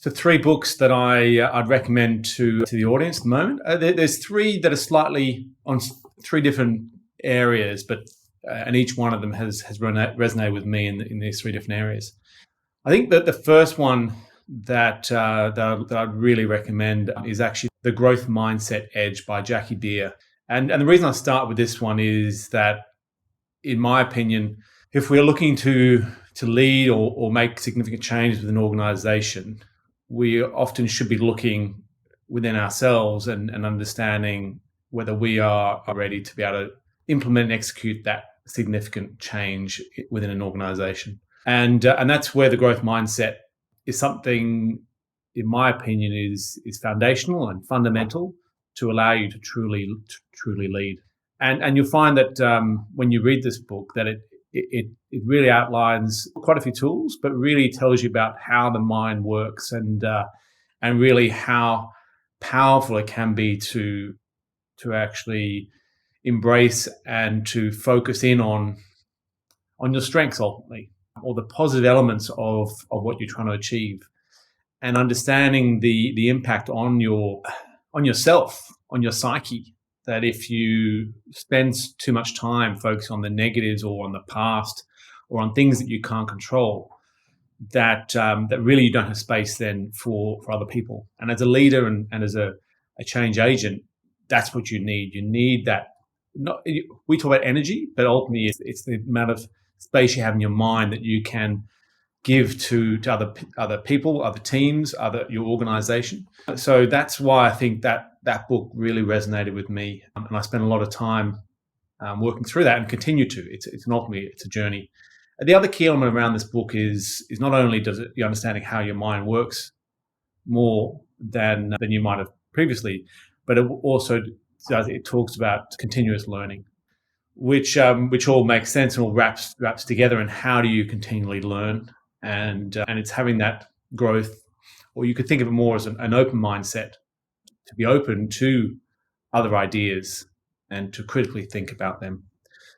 So 3 books that I'd recommend to the audience at the moment. There's 3 that are slightly on 3 different areas, but and each one of them has resonated with me in these 3 different areas. I think that the first one that I'd really recommend is actually The Growth Mindset Edge by Jackie Beer. And the reason I start with this one is that, in my opinion, if we're looking to lead or make significant changes with an organization, we often should be looking within ourselves and understanding whether we are ready to be able to implement and execute that significant change within an organization. And that's where the growth mindset is something, in my opinion, is foundational and fundamental to allow you to truly lead. And you'll find that when you read this book, that it really outlines quite a few tools, but really tells you about how the mind works and really how powerful it can be to actually embrace and to focus in on your strengths ultimately, or the positive elements of what you're trying to achieve, and understanding the impact on yourself, on your psyche. That if you spend too much time focusing on the negatives or on the past or on things that you can't control, that really you don't have space then for other people. And as a leader and as a change agent, that's what you need. You need that. We talk about energy, but ultimately it's the amount of space you have in your mind that you can give to other people, other teams, your organization. So that's why I think that book really resonated with me, and I spent a lot of time working through that and continue to. It's a journey. And the other key element around this book is not only does it the understanding how your mind works more than you might have previously, but it also it talks about continuous learning, which all makes sense and all wraps together. And how do you continually learn? And it's having that growth, or you could think of it more as an open mindset, to be open to other ideas and to critically think about them.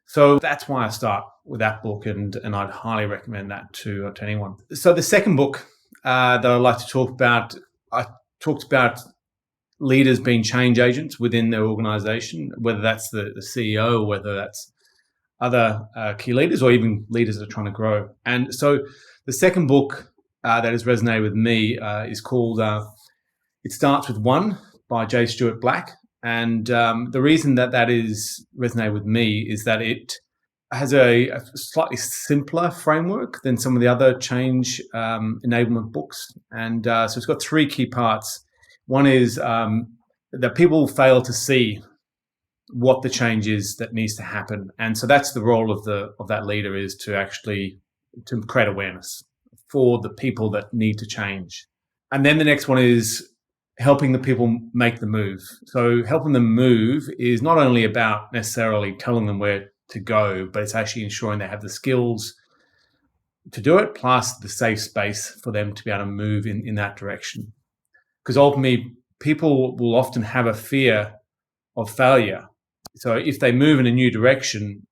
So that's why I start with that book, and I'd highly recommend that to anyone. So the second book that I'd like to talk about, I talked about leaders being change agents within their organization, whether that's the CEO, or whether that's other key leaders, or even leaders that are trying to grow. And so the second book that has resonated with me is called It Starts With One by J. Stuart Black. And the reason that is resonated with me is that it has a slightly simpler framework than some of the other change enablement books. And so it's got 3 key parts. One is that people fail to see what the change is that needs to happen. And so that's the role of that leader, is to actually to create awareness for the people that need to change. And then the next one is helping the people make the move. So helping them move is not only about necessarily telling them where to go, but it's actually ensuring they have the skills to do it, plus the safe space for them to be able to move in that direction. Because ultimately, people will often have a fear of failure. So if they move in a new direction,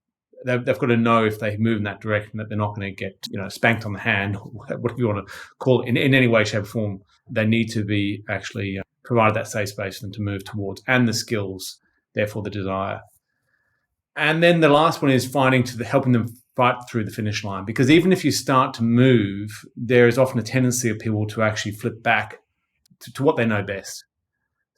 they've got to know, if they move in that direction, that they're not going to get spanked on the hand, or whatever you want to call it, in any way, shape, or form. They need to be actually provided that safe space for them to move towards, and the skills, therefore the desire. And then the last one is helping them fight through the finish line. Because even if you start to move, there is often a tendency of people to actually flip back to what they know best.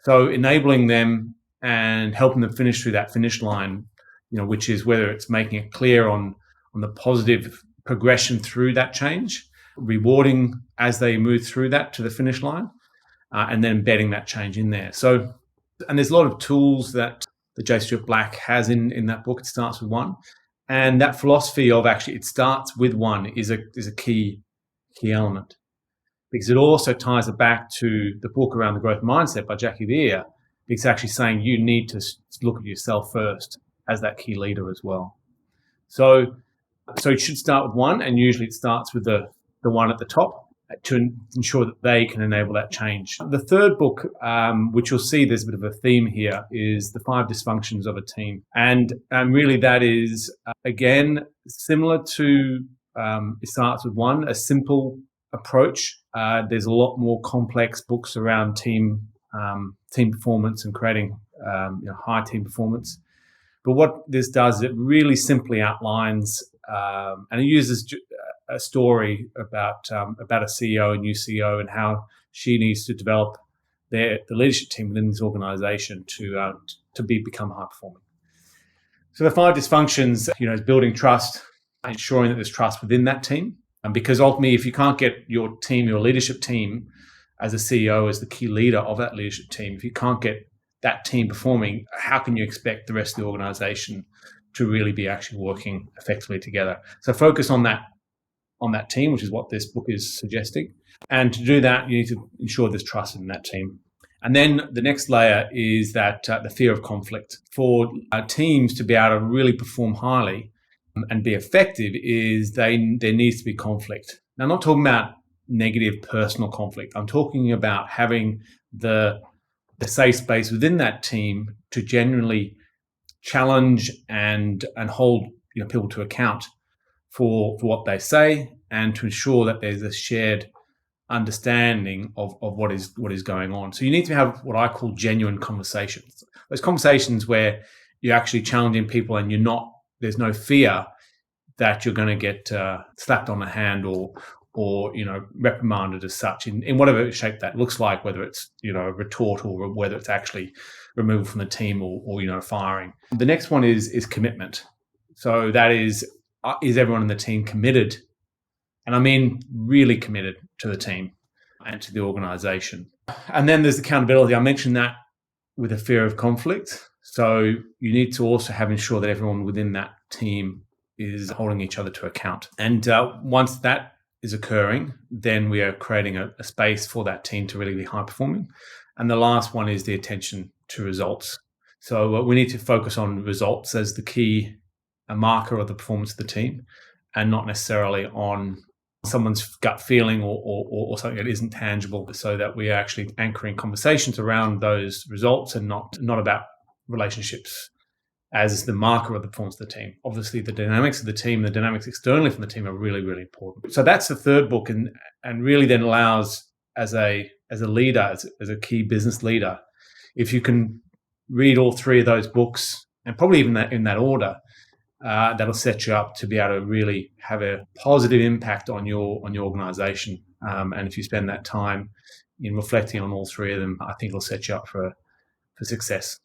So enabling them and helping them finish through that finish line, which is whether it's making it clear on the positive progression through that change, rewarding as they move through that to the finish line, and then embedding that change in there. So, and there's a lot of tools that J. Stuart Black has in that book. It starts with one, and that philosophy of actually it starts with one is a key element, because it also ties it back to the book around the growth mindset by Jackie Beer. It's actually saying you need to look at yourself first as that key leader as well. So it should start with one, and usually it starts with the one at the top to ensure that they can enable that change. The third book, which you'll see there's a bit of a theme here, is The 5 Dysfunctions of a Team. And really that is, again, similar to It Starts With One, a simple approach There's a lot more complex books around team performance and creating high team performance. But what this does, it really simply outlines, and it uses a story about a CEO, a new CEO, and how she needs to develop the leadership team within this organization to become high performing. So the 5 dysfunctions, is building trust, ensuring that there's trust within that team. And because ultimately, if you can't get your team, your leadership team, as a CEO, as the key leader of that leadership team, if you can't get that team performing, how can you expect the rest of the organization to really be actually working effectively together? So focus on that team, which is what this book is suggesting. And to do that, you need to ensure there's trust in that team. And then the next layer is that the fear of conflict. For teams to be able to really perform highly and be effective, is there needs to be conflict. Now, I'm not talking about negative personal conflict. I'm talking about having the safe space within that team to genuinely challenge and hold people to account for what they say, and to ensure that there's a shared understanding of what is going on. So you need to have what I call genuine conversations. Those conversations where you're actually challenging people and there's no fear that you're going to get slapped on the hand or reprimanded as such in whatever shape that looks like, whether it's a retort or whether it's actually removal from the team or firing. The next one is commitment. So that is everyone in the team committed? And I mean really committed to the team and to the organization. And then there's accountability. I mentioned that with a fear of conflict. So you need to also ensure that everyone within that team is holding each other to account. And once that is occurring, then we are creating a space for that team to really be high performing. And the last one is the attention to results. So we need to focus on results as the key marker of the performance of the team, and not necessarily on someone's gut feeling or something that isn't tangible, so that we are actually anchoring conversations around those results and not about relationships as the marker of the performance of the team. Obviously, the dynamics of the team, the dynamics externally from the team are really, really important. So that's the third book, and really then allows as a leader, as a key business leader, if you can read all 3 of those books, and probably even in that order, that'll set you up to be able to really have a positive impact on your organization. And if you spend that time in reflecting on all 3 of them, I think it'll set you up for success.